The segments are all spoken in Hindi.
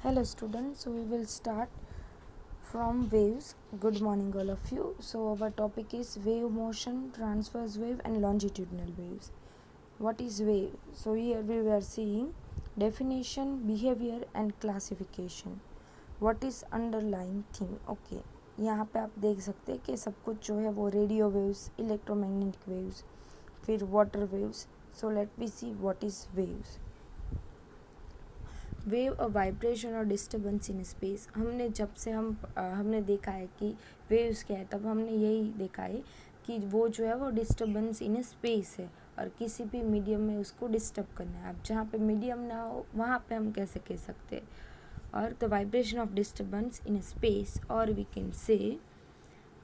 Hello students, so we will start from waves. Good morning all of you. So our topic is wave motion, transverse wave and longitudinal waves. What is wave? So here we were seeing definition, behavior and classification. What is underlying theme? Okay, यहाँ पे आप देख सकते हैं कि सब कुछ जो है वो रेडियो वेव्स, इलेक्ट्रोमैग्नेटिक वेव्स, फिर water waves. So let me see what is waves. Wave a vibration और डिस्टर्बेंस इन स्पेस. हमने देखा है कि वेव्स क्या है, तब हमने यही देखा है कि वो जो है वो डिस्टर्बेंस इन स्पेस है और किसी भी मीडियम में उसको डिस्टर्ब करना है. अब जहाँ पे मीडियम ना हो वहाँ पे हम कैसे कह सकते हैं. और the vibration of disturbance in space, और we can say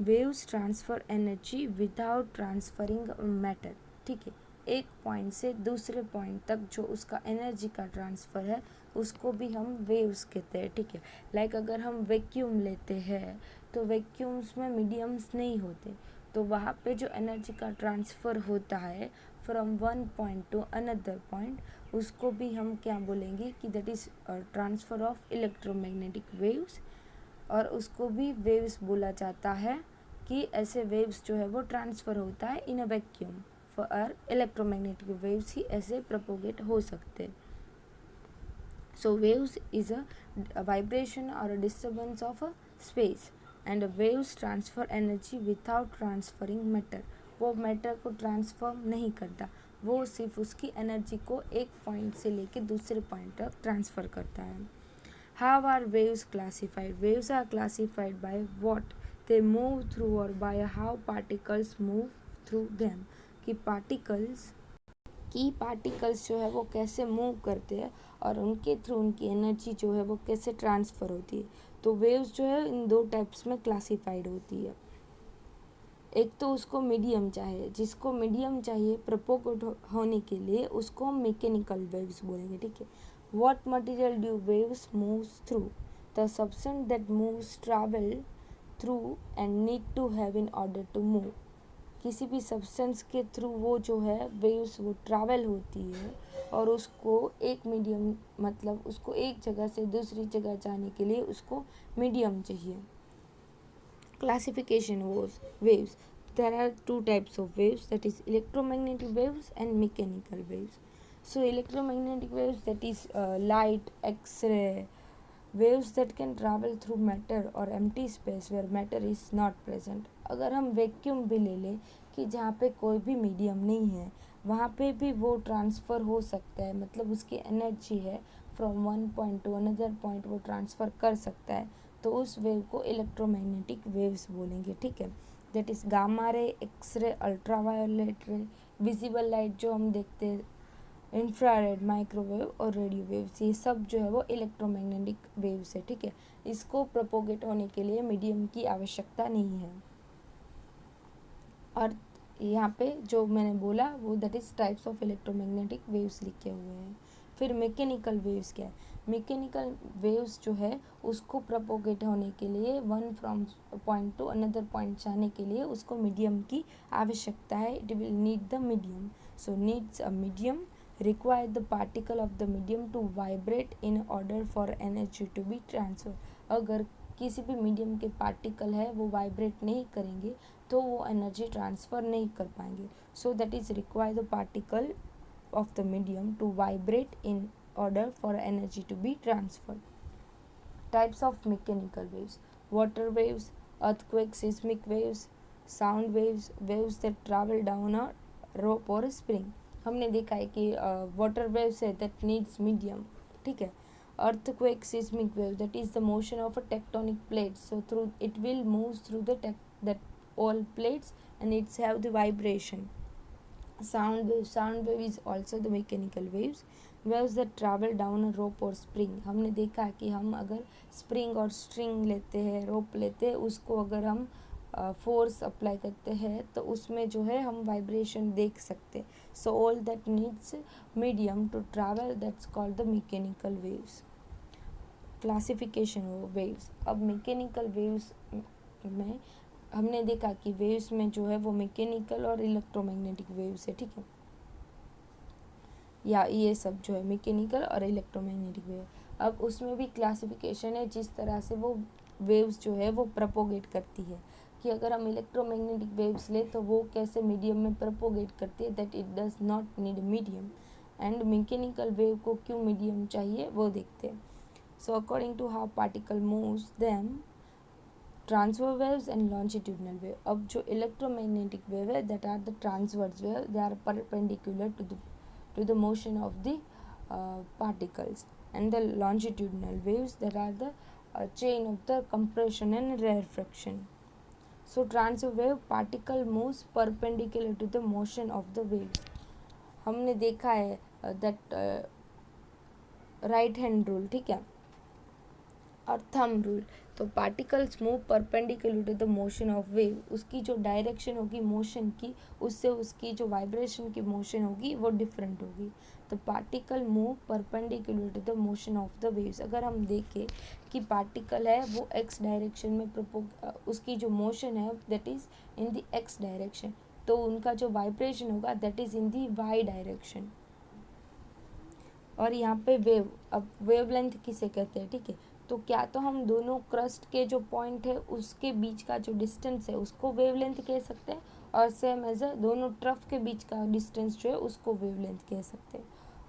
waves transfer energy without transferring matter. ठीक है, एक पॉइंट से दूसरे पॉइंट तक जो उसका एनर्जी का ट्रांसफ़र है उसको भी हम वेव्स कहते हैं. ठीक है, लाइक अगर हम वैक्यूम लेते हैं तो वैक्यूम्स में मीडियम्स नहीं होते, तो वहाँ पे जो एनर्जी का ट्रांसफ़र होता है from one point two another point, उसको भी हम क्या बोलेंगे कि that is transfer of electromagnetic waves. और उसको भी वेव्स बोला जाता है कि ऐसे वेव्स जो है वो ट्रांसफ़र होता है in a vacuum. For electromagnetic waves ही ऐसे प्रोपोगेट हो सकते. So waves is a vibration और a disturbance of a space and waves transfer energy without transferring matter. वो मैटर को ट्रांसफर नहीं करता, वो सिर्फ उसकी एनर्जी को एक पॉइंट से लेके दूसरे पॉइंट तक ट्रांसफ़र करता है. How are waves classified? Waves are classified by what they move through or by how particles move through them. कि पार्टिकल्स जो है वो कैसे मूव करते हैं और उनके थ्रू उनकी एनर्जी जो है वो कैसे ट्रांसफ़र होती है. तो वेव्स जो है इन दो टाइप्स में क्लासिफाइड होती है. एक तो उसको मीडियम चाहिए, जिसको मीडियम चाहिए प्रोपोगेट होने के लिए उसको हम मैकेनिकल वेव्स बोलेंगे. ठीक है. What material do waves moves through? The substance that moves travel through and need to have in order to move. किसी भी सब्सटेंस के थ्रू वो जो है वेव्स वो ट्रैवल होती है और उसको एक मीडियम, मतलब उसको एक जगह से दूसरी जगह जाने के लिए उसको मीडियम चाहिए. Classification was waves. There are two types of waves, that is electromagnetic waves and mechanical waves. So electromagnetic waves, that is light, X-ray, waves that can travel through matter or empty space where matter is not present. अगर हम वैक्यूम भी ले लें कि जहाँ पे कोई भी मीडियम नहीं है, वहाँ पे भी वो ट्रांसफ़र हो सकता है, मतलब उसकी एनर्जी है from one point two another point वो ट्रांसफ़र कर सकता है, तो उस वेव को इलेक्ट्रोमैग्नेटिक वेव्स बोलेंगे. ठीक है. That is gamma ray, X ray, ultraviolet रे, विजिबल लाइट जो हम देखते हैं, इंफ्रारेड, माइक्रोवेव और रेडियो वेव्स, ये सब जो है वो इलेक्ट्रोमैग्नेटिक वेव्स है. ठीक है. इसको प्रोपोगेट होने के लिए मीडियम की आवश्यकता नहीं है. और यहाँ पे जो मैंने बोला वो that is types of electromagnetic waves लिखे हुए हैं. फिर मैकेनिकल वेव्स क्या है. मैकेनिकल वेव्स जो है उसको प्रोपोगेट होने के लिए one from point two another point जाने के लिए उसको मीडियम की आवश्यकता है. It will need the medium. So needs a medium, require the particle of the medium to vibrate in order for energy to be transferred. अगर किसी भी मीडियम के पार्टिकल है वो वाइब्रेट नहीं करेंगे तो वो एनर्जी ट्रांसफ़र नहीं कर पाएंगे. So that is require the particle of the medium to vibrate in order for energy to be transferred. Types of mechanical waves: water waves, earthquake seismic waves, sound waves, waves that travel down a rope or a spring. हमने देखा है कि वाटर वेव्स है दैट नीड्स मीडियम. ठीक है. earthquake seismic wave, that is the motion of a tectonic plate, so through it will move through that all plates and it's have the vibration. Sound wave is also the mechanical waves that travel down a rope or spring. हमने देखा है कि हम अगर स्प्रिंग और स्ट्रिंग लेते हैं, रोप लेते हैं, उसको अगर हम फोर्स अप्लाई करते हैं तो उसमें जो है हम वाइब्रेशन देख सकते हैं. So all that needs medium to travel, that's called the mechanical waves. Classification of waves. अब मैकेनिकल वेव्स में हमने देखा कि वेव्स में जो है वो मैकेनिकल और इलेक्ट्रोमैग्नेटिक वेव्स है. ठीक है. या ये सब जो है मैकेनिकल और इलेक्ट्रोमैग्नेटिक वेव. अब उसमें भी क्लासिफिकेशन है जिस तरह से वो वेव्स जो है वो प्रोपोगेट करती है, कि अगर हम इलेक्ट्रोमैग्नेटिक वेव्स ले तो वो कैसे मीडियम में प्रोपोगेट करती है, that it does not need medium. And mechanical wave को क्यों मीडियम चाहिए वो देखते हैं। So according to how particle moves them transverse waves and longitudinal wave. अब जो इलेक्ट्रोमैग्नेटिक वेव है that are the transverse wave, they are perpendicular to the motion of the particles, and the longitudinal waves that are the chain of the compression and rarefaction. So transverse wave particle moves perpendicular to the motion of the waves. हमने देखा है that राइट हैंड रूल, ठीक है, और थंब रूल। तो particles move perpendicular to the motion of wave, उसकी जो डायरेक्शन होगी मोशन की, उससे उसकी जो वाइब्रेशन की मोशन होगी वो डिफरेंट होगी। तो particle move perpendicular to the motion of the waves. अगर हम देखें कि पार्टिकल है वो एक्स डायरेक्शन में उसकी जो मोशन है that is in the X direction, तो उनका जो वाइब्रेशन होगा that is in the Y direction. और यहाँ पे वेव, अब वेवलेंथ किसे कहते हैं, ठीक है, तो क्या तो हम दोनों क्रस्ट के जो पॉइंट है उसके बीच का जो डिस्टेंस है उसको वेवलेंथ कह सकते हैं, और सेम एज दोनों ट्रफ के बीच का डिस्टेंस जो है उसको वेवलेंथ कह सकते हैं।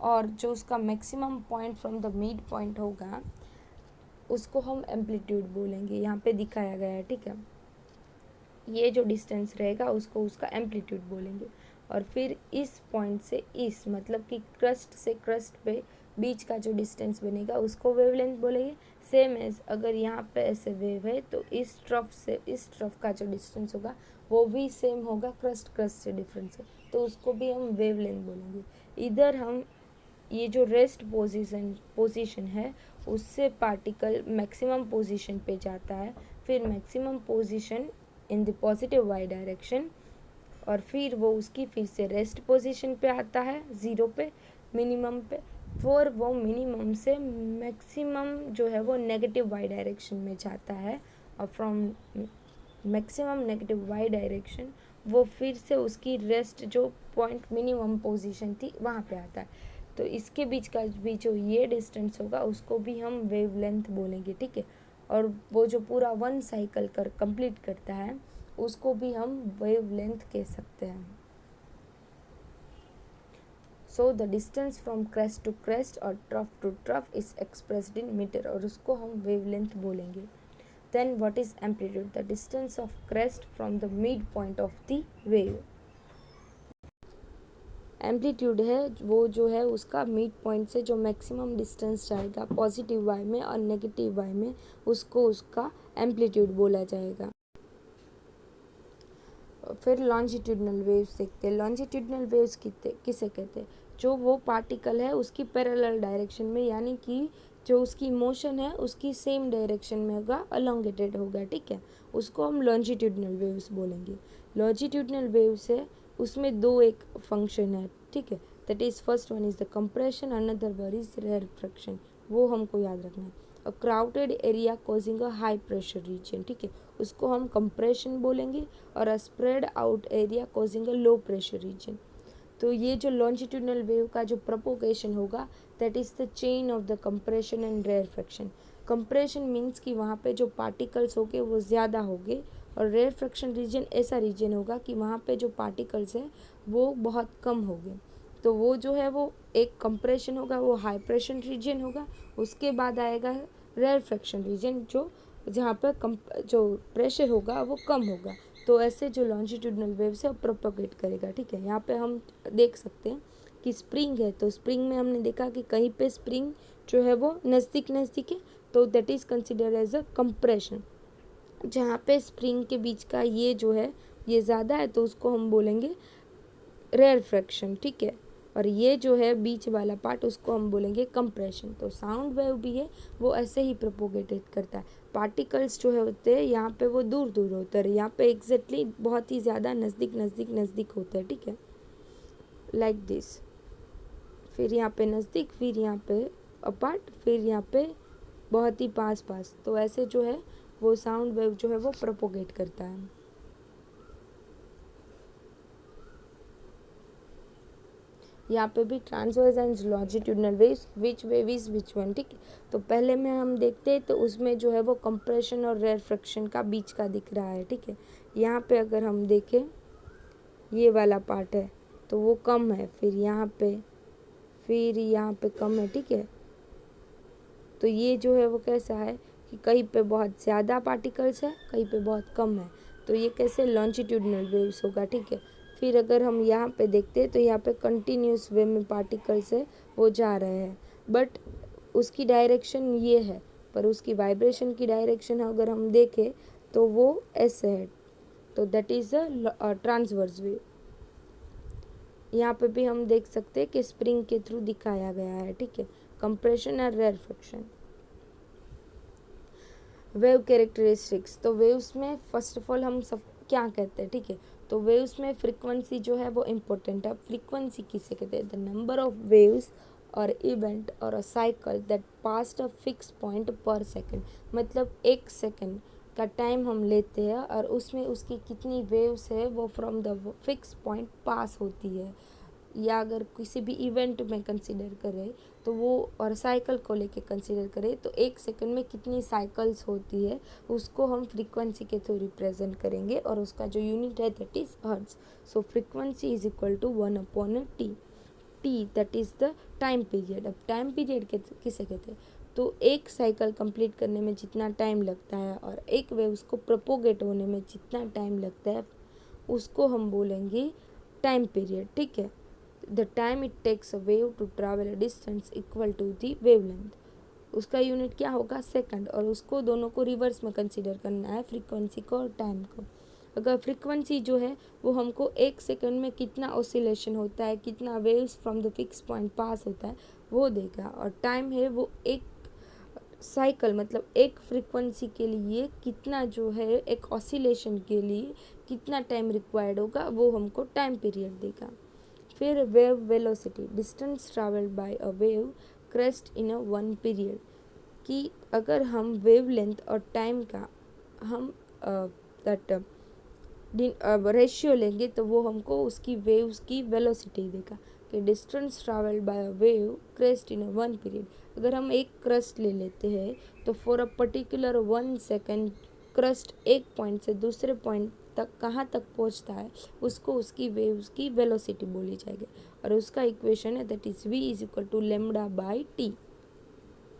और जो उसका maximum point from the mid point होगा उसको हम एम्पलीट्यूड बोलेंगे, यहाँ पे दिखाया गया है, ठीक है। ये जो डिस्टेंस रहेगा उसको उसका एम्पलीट्यूड बोलेंगे। और फिर इस पॉइंट से इस, मतलब कि क्रस्ट से क्रस्ट पे बीच का जो डिस्टेंस बनेगा उसको वेवलेंथ बोलेंगे। सेम एज अगर यहाँ पे ऐसे वेव है तो इस ट्रफ से इस ट्रफ का जो डिस्टेंस होगा वो भी सेम होगा क्रस्ट से डिफरेंस है, तो उसको भी हम वेवलेंथ बोलेंगे। इधर हम ये जो रेस्ट पोजीशन है उससे पार्टिकल मैक्सिमम पोजीशन पे जाता है, फिर maximum position in the positive Y direction, और फिर वो उसकी फिर से रेस्ट पोजीशन पे आता है ज़ीरो पे, मिनिमम पे, फिर वो मिनिमम से मैक्सिमम जो है वो नेगेटिव वाई डायरेक्शन में जाता है, और from maximum negative Y direction वो फिर से उसकी रेस्ट जो पॉइंट मिनिमम पोजीशन थी वहाँ पे आता है। तो इसके बीच का भी जो ये डिस्टेंस होगा उसको भी हम वेवलेंथ बोलेंगे, ठीक है। और वो जो पूरा वन साइकिल कंप्लीट करता है उसको भी हम वेवलेंथ कह सकते हैं। So the distance from crest to crest और trough to trough is expressed in metre, और उसको हम वेवलेंथ बोलेंगे। Then what is amplitude? The distance of crest from the mid point of the wave. Amplitude है वो जो है उसका मिड पॉइंट से जो मैक्सिमम डिस्टेंस जाएगा पॉजिटिव वाई में और नेगेटिव वाई में, उसको उसका एम्पलीट्यूड बोला जाएगा। फिर लॉन्जिट्यूडनल वेव्स देखते हैं। लॉन्जिट्यूडनल वेव्स किसे कहते हैं? जो वो पार्टिकल है उसकी पैरेलल डायरेक्शन में, यानी कि जो उसकी मोशन है उसकी सेम डायरेक्शन में होगा, अलोंगेटेड होगा, ठीक है, उसको हम लॉन्जिट्यूडनल वेव्स बोलेंगे। लॉन्जिट्यूडनल वेव्स है उसमें दो एक फंक्शन है, ठीक है, that is first one is the compression, another one is rarefaction, वो हमको याद रखना है। A crowded area causing a high pressure region, ठीक है, उसको हम कंप्रेशन बोलेंगे। और a spread out area causing a low pressure region. तो ये जो लॉन्जिट्यूडनल वेव का जो प्रोपोगेशन होगा that is the chain of the compression and rarefaction. Compression means कि वहाँ पे जो पार्टिकल्स होंगे वो ज़्यादा होंगे, और रेरफैक्शन रीजन ऐसा रीजन होगा कि वहाँ पे जो पार्टिकल्स हैं वो बहुत कम होंगे। तो वो जो है वो एक कंप्रेशन होगा, वो हाई प्रेशर रीजन होगा, उसके बाद आएगा रेरफैक्शन रीजन जो जहाँ पर जो प्रेशर होगा वो कम होगा। तो ऐसे जो लॉन्जिट्यूडनल वेव्स है वो प्रोपोगेट करेगा, ठीक है। यहाँ पे हम देख सकते हैं कि स्प्रिंग है, तो स्प्रिंग में हमने देखा कि कहीं पे स्प्रिंग जो है वो नज़दीक है, तो that is consider as a compression. जहाँ पे स्प्रिंग के बीच का ये जो है ये ज़्यादा है तो उसको हम बोलेंगे रेरफैक्शन, ठीक है। और ये जो है बीच वाला पार्ट उसको हम बोलेंगे कंप्रेशन। तो साउंड वेव भी है वो ऐसे ही प्रोपोगेटेड करता है। पार्टिकल्स जो है होते हैं यहाँ पे वो दूर दूर होते हैं, यहाँ पे एग्जैक्टली बहुत ही ज़्यादा नज़दीक होते हैं, ठीक है, लाइक दिस। फिर यहाँ पे नज़दीक, फिर यहाँ पे अपार्ट, फिर यहाँ पे बहुत ही पास। तो ऐसे जो है वो साउंड वेव जो है वो प्रोपोगेट करता है। यहाँ पे भी transverse and longitudinal waves, which wave is which one, ठीक है। तो पहले में हम देखते हैं तो उसमें जो है वो कंप्रेशन और रेफ्रैक्शन का बीच का दिख रहा है, ठीक है। यहाँ पे अगर हम देखें ये वाला पार्ट है तो वो कम है, फिर यहाँ पे कम है, ठीक है। तो ये जो है वो कैसा है कि कहीं पे बहुत ज़्यादा पार्टिकल्स है, कहीं पे बहुत कम है, तो ये कैसे लॉन्जिट्यूडनल वेव्स होगा, ठीक है। फिर अगर हम यहाँ पे देखते हैं तो यहाँ पे कंटिन्यूस वे में पार्टिकल्स है वो जा रहे हैं, बट उसकी डायरेक्शन ये है, पर उसकी वाइब्रेशन की डायरेक्शन अगर हम देखें तो वो ऐसे है, तो that is a transverse wave. यहाँ पे भी हम देख सकते हैं कि स्प्रिंग के थ्रू दिखाया गया है, ठीक है, कंप्रेशन और रेफ्रैक्शन। वेव कैरेक्टरिस्टिक्स, तो वेव्स में फर्स्ट ऑफ ऑल हम सब क्या कहते हैं, ठीक है। तो वेव्स में फ्रीक्वेंसी जो है वो इम्पोर्टेंट है। फ्रीक्वेंसी किसे कहते हैं? द नंबर ऑफ वेव्स और इवेंट और अ cycle that past a fix point पर सेकेंड, मतलब एक सेकेंड का टाइम हम लेते हैं और उसमें उसकी कितनी वेव्स है वो फ्रॉम द फिक्स पॉइंट पास होती है। या अगर किसी भी इवेंट में कंसिडर करें तो वो, और साइकिल को लेके कंसिडर करें तो एक सेकंड में कितनी साइकिल्स होती है उसको हम फ्रीक्वेंसी के थ्रू रिप्रेजेंट करेंगे, और उसका जो यूनिट है that is hertz. So frequency is equal to 1/t। T that is the time period. अब टाइम पीरियड किसे कहते हैं? तो एक साइकिल कंप्लीट करने में जितना टाइम लगता है और एक वेव उसको प्रोपोगेट होने में जितना टाइम लगता है उसको हम बोलेंगे टाइम पीरियड, ठीक है। The time it takes a wave to travel a distance equal to the wavelength, उसका यूनिट क्या होगा? सेकंड, और उसको दोनों को रिवर्स में कंसीडर करना है, फ्रीक्वेंसी को और टाइम को। अगर फ्रीक्वेंसी जो है वो हमको एक सेकंड में कितना ऑसिलेशन होता है, कितना waves from the fix point pass होता है वो देगा, और टाइम है वो एक साइकिल मतलब एक फ्रीक्वेंसी के लिए कितना जो है एक ऑसिलेशन के लिए कितना टाइम रिक्वायर्ड होगा वो हमको टाइम पीरियड देगा। फिर wave velocity, distance travelled bye a wave crest in a one period, कि अगर हम वेव लेंथ और टाइम का हम दैट रेशियो लेंगे तो वो हमको उसकी वेव्स की वेलोसिटी देगा कि distance travelled bye a wave crest in a one period. अगर हम एक क्रस्ट ले लेते हैं तो for a particular 1 second crust एक पॉइंट से दूसरे पॉइंट तक कहाँ तक पहुँचता है उसको उसकी वेव्स की वेलोसिटी बोली जाएगी, और उसका इक्वेशन है that is v is equal to lambda by T.